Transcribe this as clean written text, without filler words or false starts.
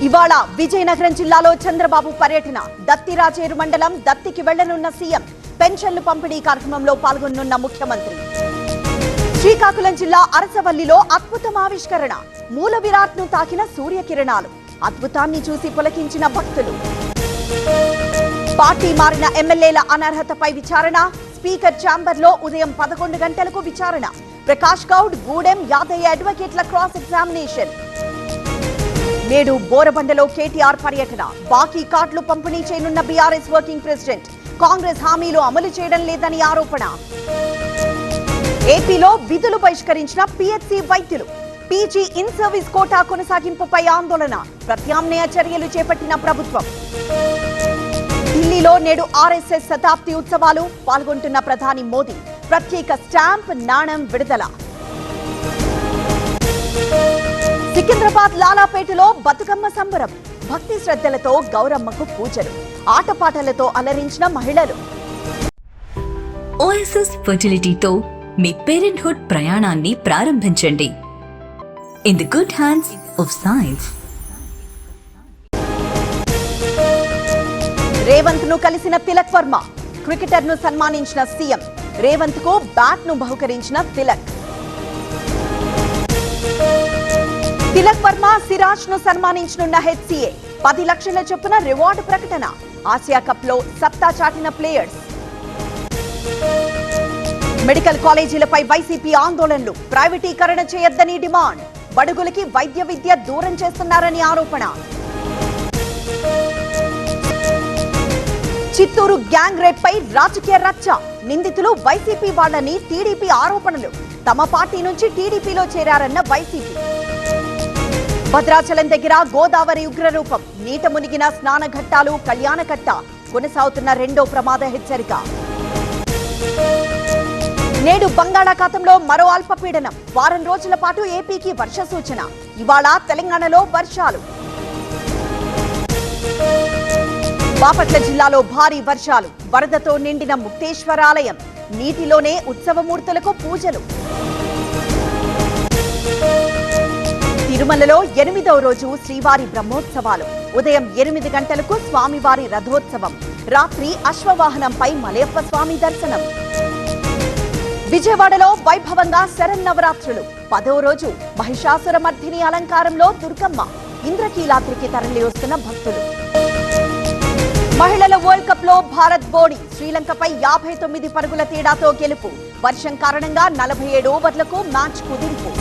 ఇవాళ విజయనగరం జిల్లాలో చంద్రబాబు పర్యటన. దత్తిరాజేరు మండలం దత్తికి వెళ్లనున్న సీఎం. పెన్షన్లు పంపిణీ కార్యక్రమంలో పాల్గొనున్న ముఖ్యమంత్రి. శ్రీకాకుళం జిల్లా అరసవల్లిలో అద్భుతం ఆవిష్కరణ. మూల విరాట్ను తాకిన సూర్యకిరణాలు. అద్భుతాన్ని చూసి పులకించిన భక్తులు. పార్టీ మారిన ఎమ్మెల్యేల అనర్హతపై విచారణ. స్పీకర్ ఛాంబర్లో ఉదయం 11 గంటలకు విచారణ. ప్రకాష్ గౌడ్, గూడెం, యాదయ్య అడ్వకేట్ల క్రాస్ ఎగ్జామినేషన్. నేడు బోరబండలో కేటీఆర్ పర్యటన. బాకీ కార్డులు పంపిణీ చేయనున్న బీఆర్ఎస్ వర్కింగ్ ప్రెసిడెంట్. కాంగ్రెస్ హామీలు అమలు చేయడం లేదని ఆరోపణ. ఏపీలో విధులు బహిష్కరించిన పీహెచ్సీ వైద్యులు. పీజీ ఇన్ సర్వీస్ కోటా కొనసాగింపుపై ఆందోళన. ప్రత్యామ్నాయ చర్యలు చేపట్టిన ప్రభుత్వం. ఢిల్లీలో నేడు ఆర్ఎస్ఎస్ శతాబ్ది ఉత్సవాలు. పాల్గొంటున్న ప్రధాని మోదీ. ప్రత్యేక స్టాంప్, నాణెం విడుదల. సికింద్రాబాద్ లాలాపేటలో బతుకమ్మ సంబరం. భక్తి శ్రద్ధలతో గౌరమ్మకు పూజలు. ఆటపాటలతో అలరించిన మహిళలు. ఓఎస్ఎస్ ఫర్టిలిటీతో మీ పేరెంట్హుడ్ ప్రయాణాన్ని ప్రారంభించండి. In the good hands of science. Revanth ను కలిసిన తిలక్ వర్మ. క్రికెటర్ ను సన్మానించిన సీఎం. రేవంత్ కు బ్యాట్ ను బహుకరించిన తిలక్. తిలక్ వర్మ, సిరాజ్ ను సన్మానించనున్న హెచ్సీఏ. 10 లక్షల చొప్పున రివార్డు ప్రకటన. ఆసియా కప్ లో సత్తా చాటిన ప్లేయర్స్. మెడికల్ కాలేజీలపై వైసీపీ ఆందోళనలు. ప్రైవేటీకరణ చేయొద్దని డిమాండ్. బడుగులకి వైద్య విద్య దూరం చేస్తున్నారని ఆరోపణ. చిత్తూరు గ్యాంగ్ రేప్ పై రాజకీయ రచ్చ. నిందితులు వైసీపీ వాళ్ళని టీడీపీ ఆరోపణలు. తమ పార్టీ నుంచి టీడీపీలో చేరారన్న వైసీపీ. భద్రాచలం దగ్గర గోదావరి ఉగ్రరూపం. నీట మునిగిన స్నానఘట్టాలు, కళ్యాణకట్ట. కొనసాగుతున్న రెండో ప్రమాద హెచ్చరిక. నేడు బంగాళాఖాతంలో మరో అల్పపీడనం. వారం రోజుల పాటు ఏపీకి వర్ష సూచన. ఇవాళ తెలంగాణలో వర్షాలు. బాపట్ల జిల్లాలో భారీ వర్షాలు. వరదతో నిండిన ముక్తేశ్వరాలయం. నీటిలోనే ఉత్సవమూర్తులకు పూజలు. తిరుమలలో 8వ రోజు శ్రీవారి బ్రహ్మోత్సవాలు. ఉదయం 8 గంటలకు స్వామివారి రథోత్సవం. రాత్రి అశ్వవాహనంపై మలయప్ప స్వామి దర్శనం. విజయవాడలో వైభవంగా శరన్నవరాత్రులు. 10వ రోజు మహిషాసురమర్ధిని అలంకారంలో దుర్గమ్మ. ఇంద్రకీలాద్రికి తరలి వస్తున్న భక్తులు. మహిళల వరల్డ్ కప్ లో భారత్ బోణి. శ్రీలంకపై 59 పరుగుల తేడాతో గెలుపు. వర్షం కారణంగా 47 ఓవర్లకు మ్యాచ్ కుదింపు.